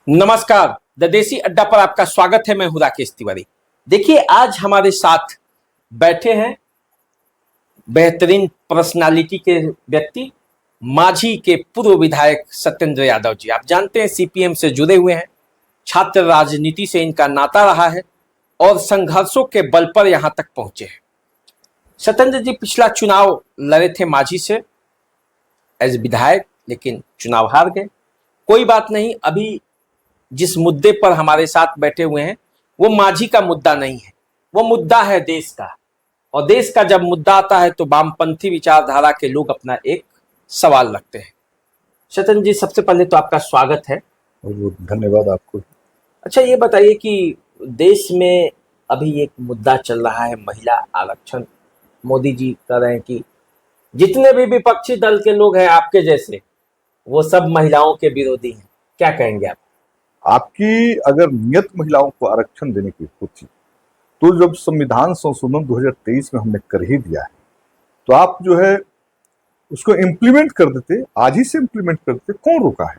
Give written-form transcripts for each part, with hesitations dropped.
नमस्कार। द देसी अड्डा पर आपका स्वागत है। मैं हूं राकेश तिवारी। देखिए, आज हमारे साथ बैठे हैं बेहतरीन पर्सनालिटी के व्यक्ति, मांझी के पूर्व विधायक सत्येंद्र यादव जी। आप जानते हैं सीपीएम से जुड़े हुए हैं, छात्र राजनीति से इनका नाता रहा है और संघर्षों के बल पर यहां तक पहुंचे हैं। सत्येंद्र जी पिछला चुनाव लड़े थे मांझी से एज विधायक, लेकिन चुनाव हार गए। कोई बात नहीं, अभी जिस मुद्दे पर हमारे साथ बैठे हुए हैं वो मांझी का मुद्दा नहीं है, वो मुद्दा है देश का। और देश का जब मुद्दा आता है तो वामपंथी विचारधारा के लोग अपना एक सवाल रखते हैं। सत्येंद्र जी, सबसे पहले तो आपका स्वागत है। धन्यवाद आपको। अच्छा, ये बताइए कि देश में अभी एक मुद्दा चल रहा है महिला आरक्षण। मोदी जी कह रहे हैं कि जितने भी विपक्षी दल के लोग हैं आपके जैसे, वो सब महिलाओं के विरोधी हैं। क्या कहेंगे आप? आपकी अगर नियत महिलाओं को आरक्षण देने की होती तो जब संविधान संशोधन 2023 में हमने कर ही दिया है तो आप जो है उसको इम्प्लीमेंट कर देते, आज ही से इम्प्लीमेंट कर देते। कौन रोका है?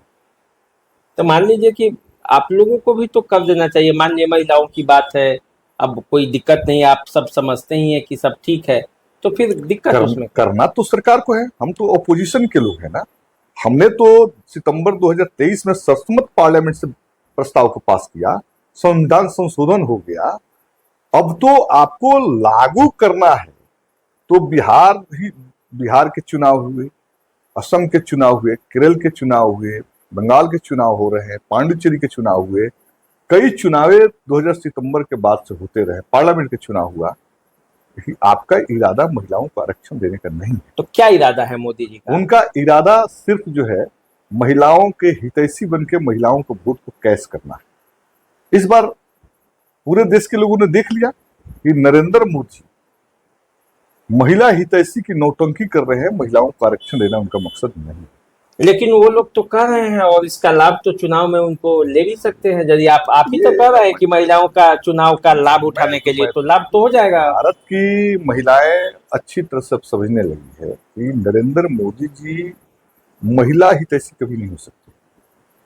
तो मान लीजिए कि आप लोगों को भी तो कर देना चाहिए। मान लीजिए महिलाओं की बात है, अब कोई दिक्कत नहीं, आप सब समझते ही हैं कि सब ठीक है, तो फिर दिक्कत उसमें करना तो सरकार को है। हम तो अपोजिशन के लोग हैं ना। हमने तो सितंबर 2023 में सर्वसम्मत पार्लियामेंट से प्रस्ताव को पास किया, संविधान संशोधन हो गया। अब तो आपको लागू करना है। तो बिहार के चुनाव हुए, असम के चुनाव हुए, केरल के चुनाव हुए, बंगाल के चुनाव हो रहे हैं, पांडिचेरी के चुनाव हुए, कई चुनावे 2000 सितंबर के बाद से होते रहे, पार्लियामेंट के चुनाव हुआ। आपका इरादा महिलाओं को आरक्षण देने का नहीं है। तो क्या इरादा है मोदी जी का? उनका इरादा सिर्फ जो है महिलाओं के हितैषी बन के महिलाओं को वोट को कैश करना है। इस बार पूरे देश के लोगों ने देख लिया कि नरेंद्र मोदी महिला हितैषी की नौटंकी कर रहे हैं। महिलाओं को आरक्षण देना उनका मकसद नहीं है। लेकिन वो लोग तो कर रहे हैं और इसका लाभ तो चुनाव में उनको ले भी सकते हैं। यदि आप ही तो कह रहे हैं कि महिलाओं का चुनाव का लाभ उठाने के लिए, तो लाभ तो हो जाएगा। भारत की महिलाएं अच्छी तरह से समझने लगी है कि नरेंद्र मोदी जी महिला हितैषी कभी नहीं हो सकते।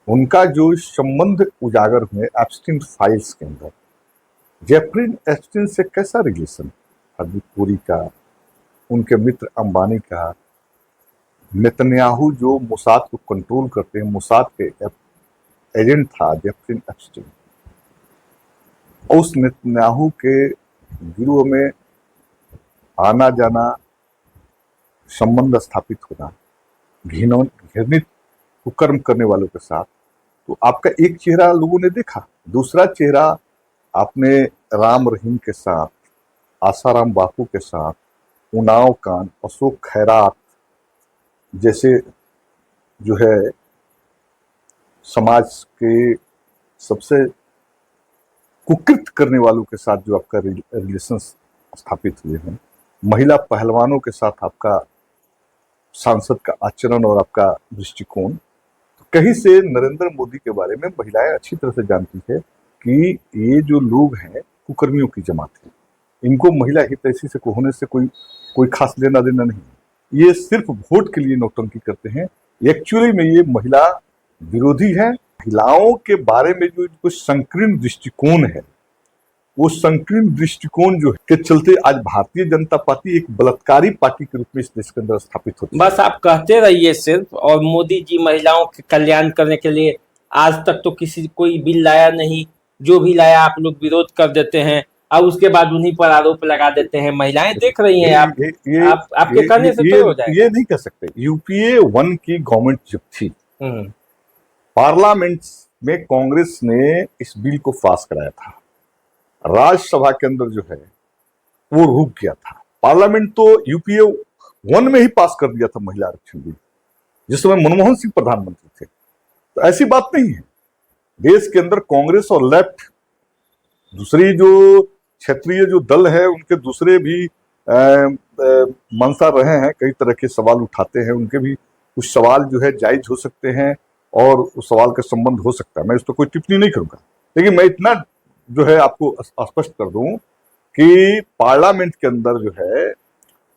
उनका जो संबंध उजागर हुए एप्स्टीन फाइल्स के अंदर, जेफरी एप्स्टीन से कैसा रिलेशन, हरदीप पुरी का, उनके मित्र अंबानी का, नेतन्याहू जो मोसाद को कंट्रोल करते हैं, मोसाद के एजेंट था जेफरी एप्स्टीन, और उस नेतन्याहू के गिरोह में आना जाना, संबंध स्थापित होना, घृणित कुकर्म करने वालों के साथ। तो आपका एक चेहरा लोगों ने देखा, दूसरा चेहरा आपने राम रहीम के साथ, आसाराम बापू के साथ, उन्नाव कांड, अशोक खैरात जैसे जो है समाज के सबसे कुकृत करने वालों के साथ जो आपका रिलेशन स्थापित हुए हैं। महिला पहलवानों के साथ आपका सांसद का आचरण और आपका दृष्टिकोण, तो कहीं से नरेंद्र मोदी के बारे में महिलाएं अच्छी तरह से जानती है कि ये जो लोग हैं कुकर्मियों की जमात है। इनको महिला हितैषी से होने से कोई खास लेना देना नहीं। ये सिर्फ वोट के लिए नौटंकी करते हैं। एक्चुअली में ये महिला विरोधी है। महिलाओं के बारे में जो कुछ संकीर्ण दृष्टिकोण है, वो संकीर्ण दृष्टिकोण जो है के चलते आज भारतीय जनता पार्टी एक बलात्कारी पार्टी के रूप में इस देश के अंदर स्थापित होती है। बस आप कहते रहिए सिर्फ। और मोदी जी महिलाओं के कल्याण करने के लिए आज तक तो कोई बिल लाया नहीं। जो भी लाया आप लोग विरोध कर देते हैं और उसके बाद उन्हीं पर आरोप लगा देते हैं। महिलाएं देख रही हैं। आपके कहने से तो हो जाएगा। ये नहीं कर सकते। यूपीए 1 की गवर्नमेंट जब थी, पार्लियामेंट में कांग्रेस ने इस बिल को पास कराया था। राज्यसभा के अंदर जो है वो रुक गया था। पार्लियामेंट तो यूपीए 1 में ही पास कर दिया था महिला आरक्षण बिल, जिस समय मनमोहन सिंह प्रधानमंत्री थे। तो ऐसी बात नहीं है। देश के अंदर कांग्रेस और लेफ्ट, दूसरी जो क्षेत्रीय जो दल है, उनके दूसरे भी मंशा रहे हैं, कई तरह के सवाल उठाते हैं। उनके भी कुछ सवाल जो है जायज हो सकते हैं और उस सवाल का संबंध हो सकता है। मैं इस पर कोई टिप्पणी नहीं करूंगा, लेकिन मैं इतना जो है आपको स्पष्ट कर दूं कि पार्लियामेंट के अंदर जो है,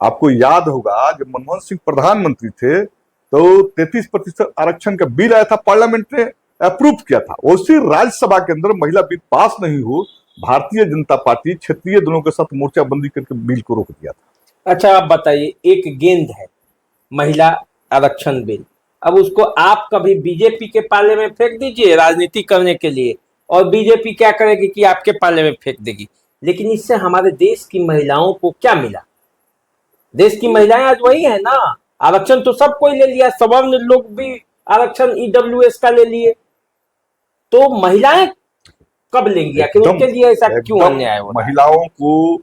आपको याद होगा जब मनमोहन सिंह प्रधानमंत्री थे तो 33% आरक्षण का बिल आया था पार्लियामेंट में, अप्रूव किया था। उसी राज्यसभा के अंदर महिला बिल पास नहीं हो, भारतीय जनता पार्टी क्षेत्रीय दलों के साथ मोर्चाबंदी करके बिल को रोक दिया था। अच्छा आप बताइए, एक गेंद है महिला आरक्षण बिल, अब उसको आप कभी बीजेपी के पाले में फेंक दीजिए राजनीति करने के लिए, और बीजेपी क्या करेगी कि आपके पाले में फेंक देगी। लेकिन इससे हमारे देश की महिलाओं को क्या मिला? देश की महिलाएं आज वही है ना, आरक्षण तो सब कोई ले लिया, सवर्ण लोग भी आरक्षण ईडब्ल्यूएस का ले लिए, तो महिलाएं कब लेंगी? आखिर उनके लिए ऐसा क्यों अन्याय हो रहा है? महिलाओं को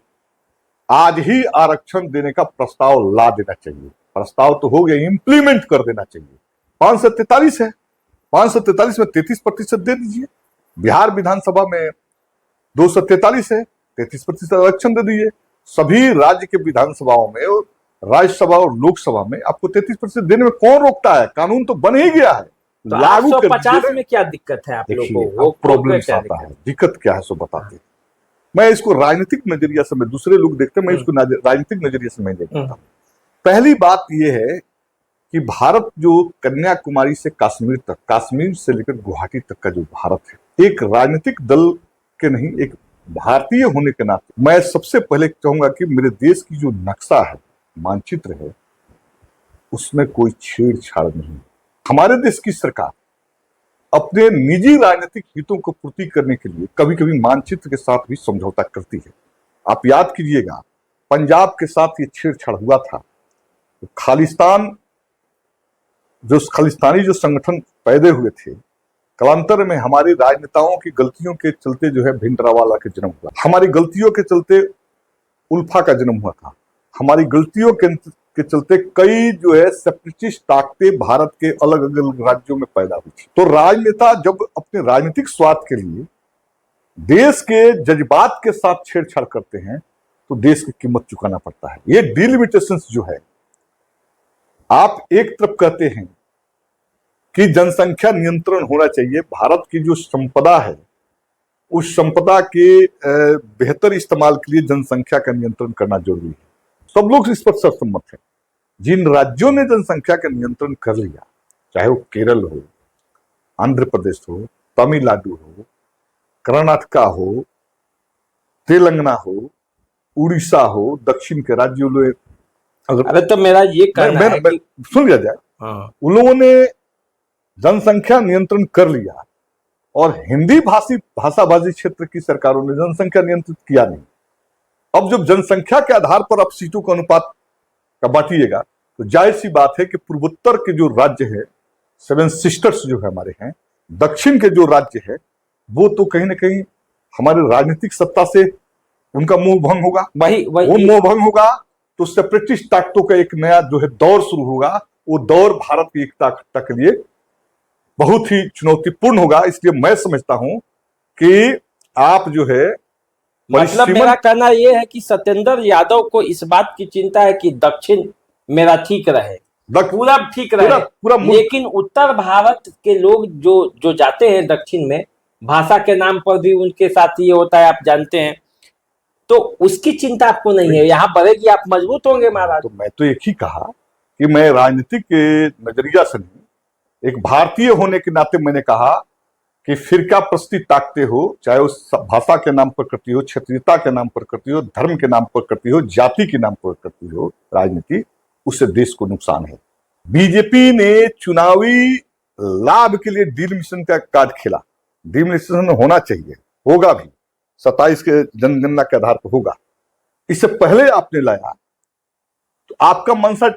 आज ही आरक्षण देने का प्रस्ताव ला देना चाहिए। प्रस्ताव तो हो गया, इंप्लीमेंट कर देना चाहिए। 543 है, 543 में 33% दे दीजिए। बिहार विधानसभा में 243 है, 33% आरक्षण दे दीजिए। सभी राज्य के विधानसभाओं में और राज्यसभा और लोकसभा में आपको 33% देने में कौन रोकता है? कानून तो बन ही गया है, तो लागू कर 850 में क्या दिक्कत है आप लोगों को? वो प्रॉब्लम आता है, दिक्कत क्या है सो बताते हैं। मैं इसको राजनीतिक नजरिया से, मैं दूसरे लोग देखते हैं, मैं इसको राजनीतिक नजरिए से मैं देखता हूं। पहली बात यह है कि भारत जो कन्याकुमारी से कश्मीर तक, कश्मीर से लेकर गुवाहाटी तक का जो भारत है, एक राजनीतिक दल के नहीं, एक भारतीय होने के नाते मैं सबसे पहले चाहूंगा कि मेरे देश की जो नक्शा है, मानचित्र है, उसमें कोई छेड़छाड़ नहीं। हमारे देश की सरकार अपने निजी राजनीतिक हितों को पूर्ति करने के लिए कभी कभी मानचित्र के साथ भी समझौता करती है। आप याद कीजिएगा, पंजाब के साथ ये छेड़छाड़ हुआ था। तो खालिस्तान, जो खालिस्तानी जो संगठन पैदा हुए थे, कालांतर में हमारे राजनेताओं की गलतियों के चलते जो है भिंडरावाला का जन्म हुआ। हमारी गलतियों के चलते उल्फा का जन्म हुआ था। हमारी गलतियों के चलते कई जो है सेपरेटिस्ट ताकतें भारत के अलग अलग राज्यों में पैदा हुई थी। तो राजनेता जब अपने राजनीतिक स्वार्थ के लिए देश के जज्बात के साथ छेड़छाड़ करते हैं तो देश की कीमत चुकाना पड़ता है। ये डिलिमिटेशंस जो है, आप एक तरफ कहते हैं कि जनसंख्या नियंत्रण होना चाहिए, भारत की जो संपदा है उस संपदा के बेहतर इस्तेमाल के लिए जनसंख्या का नियंत्रण करना जरूरी है। सब लोग इस पर सहमत हैं। जिन राज्यों ने जनसंख्या का नियंत्रण कर लिया, चाहे वो केरल हो, आंध्र प्रदेश हो, तमिलनाडु हो, कर्नाटका हो, तेलंगाना हो, उड़ीसा हो, दक्षिण के राज्यों में, अरे तो मेरा ये कहना है कि सुन लिया जाए, उन लोगों ने जनसंख्या नियंत्रण कर लिया और हिंदी भाषाभाषी क्षेत्र की सरकारों ने जनसंख्या नियंत्रित किया नहीं। अब जब जनसंख्या के आधार पर आप सीटों का अनुपात का बांटिएगा तो जाहिर सी बात है कि पूर्वोत्तर के जो राज्य है, 7 सिस्टर्स जो है हमारे हैं, दक्षिण के जो राज्य है, वो तो कहीं ना कहीं हमारे राजनीतिक सत्ता से उनका मोह भंग होगा। वो मोह भंग होगा तो सेपरेटिस्ट ताकतों का एक नया जो है दौर शुरू होगा। वो दौर भारत की एकता के लिए बहुत ही चुनौतीपूर्ण होगा। इसलिए मैं समझता हूं कि आप जो है, मतलब मेरा कहना यह है कि सत्येंद्र यादव को इस बात की चिंता है कि दक्षिण मेरा ठीक रहे, पूरा ठीक रहे, पूरा लेकिन उत्तर भारत के लोग जो जाते हैं दक्षिण में, भाषा के नाम पर भी उनके साथ ये होता है, आप जानते हैं, तो उसकी चिंता आपको नहीं है। यहाँ बढ़ेगी, आप मजबूत होंगे महाराज। तो मैं तो एक ही कहा कि मैं राजनीतिक नजरिया से नहीं, एक भारतीय होने के नाते मैंने कहा कि फिरका प्रस्ती ताकते हो, चाहे उस भाषा के नाम पर करती हो, क्षेत्रीयता के नाम पर करती हो, धर्म के नाम पर करती हो, जाति के नाम पर करती हो राजनीति, उससे देश को नुकसान है। बीजेपी ने चुनावी लाभ के लिए डिलिमिटेशन का कार्ड खेला। डिलिमिटेशन होना चाहिए, होगा भी, 27 के जनगणना के आधार पर होगा। इससे पहले आपने लाया तो आपका मंशा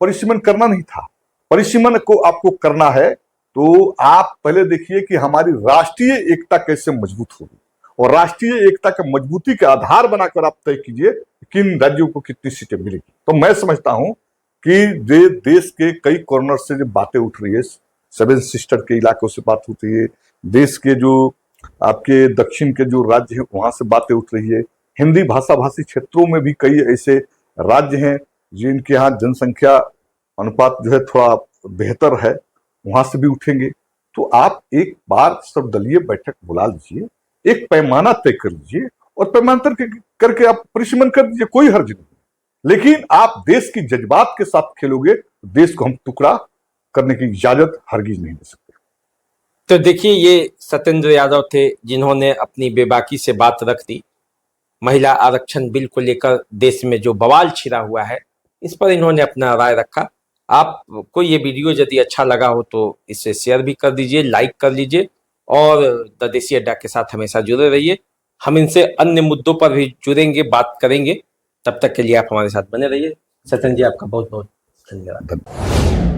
परिसीमन करना नहीं था। परिसीमन को आपको करना है तो आप पहले देखिए कि हमारी राष्ट्रीय एकता कैसे मजबूत होगी, और राष्ट्रीय एकता का मजबूती के आधार बनाकर आप तय कीजिए किन राज्यों को कितनी सीटें मिलेगी। तो मैं समझता हूं कि देश के कई कॉर्नर से जो बातें उठ रही है, 7 सिस्टर के इलाकों से बात होती है, देश के जो आपके दक्षिण के जो राज्य हैं वहां से बातें उठ रही है, हिंदी भाषाभाषी क्षेत्रों में भी कई ऐसे राज्य हैं जिनके यहाँ जनसंख्या अनुपात जो है थोड़ा बेहतर है, वहां से भी उठेंगे। तो आप एक बार सर्वदलीय बैठक बुला लीजिए, एक पैमाना तय कर लीजिए और पैमाना करके आप परिसीमन कर दीजिए, कोई हर्ज नहीं। लेकिन आप देश की जज्बात के साथ खेलोगे तो देश को हम टुकड़ा करने की इजाजत हरगिज नहीं दे सकते। तो देखिए, ये सत्येंद्र यादव थे जिन्होंने अपनी बेबाकी से बात रख दी। महिला आरक्षण बिल को लेकर देश में जो बवाल छिड़ा हुआ है, इस पर इन्होंने अपना राय रखा। आपको ये वीडियो यदि अच्छा लगा हो तो इसे शेयर भी कर दीजिए, लाइक कर लीजिए और द देसी अड्डा के साथ हमेशा जुड़े रहिए। हम इनसे अन्य मुद्दों पर भी जुड़ेंगे, बात करेंगे। तब तक के लिए आप हमारे साथ बने रहिए। सत्येंद्र जी, आपका बहुत बहुत धन्यवाद।